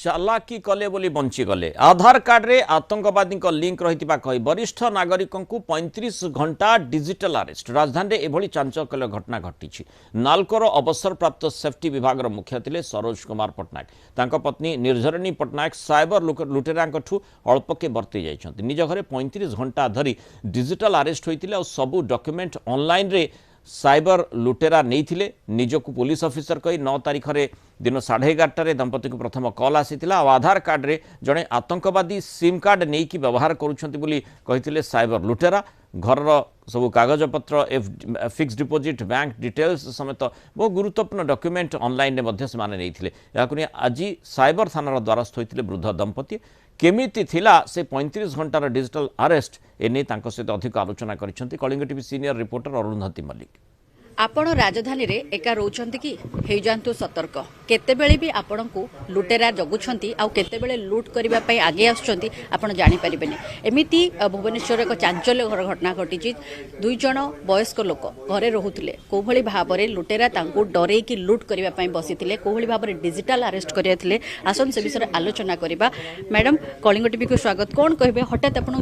चालाकी कले बोली बंची गले। आधार कार्ड रे आतंकवादी लिंक रही कही वरिष्ठ नागरिक 35 घंटा डिजिटल अरेस्ट। राजधानी में एभली चांचल्य घटना घटी। नालकोर अवसरप्राप्त सेफ्टी विभाग मुख्य थे सरोज कुमार पट्टनायक। तांको पत्नी निर्झरिणी पट्टनायक साइबर लुटेरा अल्पके बर्ती जाइछन्ति। निज घरे 35 घंटा धरी डिजिटल अरेस्ट होइतिले और सबु डॉक्यूमेंट ऑनलाइन रे साइबर लुटेरा नहीं निजक पुलिस ऑफिसर कही 9 तारीख रे दिन 11:30 दंपति को प्रथम कॉल आसीथिला। आधार कार्ड रे जड़े आतंकवादी सिम कार्ड नहीं कि व्यवहार करुछन्ति बोली कहिथिले साइबर लुटेरा। घर सब कागज पत्र फिक्स डिपोजिट बैंक डिटेल्स समेत बहु गुरुत्वपूर्ण डॉक्यूमेंट ऑनलाइन रे से माने नहीं थिले। आज साइबर थानार द्वारस्थ होइथिले वृद्ध दंपति। केमिति थिला से 35 घंटार डिजिटल अरेस्ट एने तांको सहित अधिक आलोचना करिसेंति Kalinga TV senior reporter Arundhati Mallick. आपण राजधानी रे एका रोचंती कि हे जानतु सतर्क केतेबेले भी आपण को लुटेरा जगुछंती आ केतेबेले लूट करिबा पई आगे आछंती आपण जानि परिबेनी। एमिति भुवनेश्वर एक चांचल्य घर घटना घटी। 2 जण वयस्क लोक घरे रहुथिले कोभली भाबरे लुटेरा तांको डरे कि लूट करिबा पई बसिथिले कोभली भाबरे डिजिटल अरेस्ट करियाथिले। आसन से विषय आलोचना करिबा। मैडम कलिंग टीवी को स्वागत। कोन कहबे हठात आपण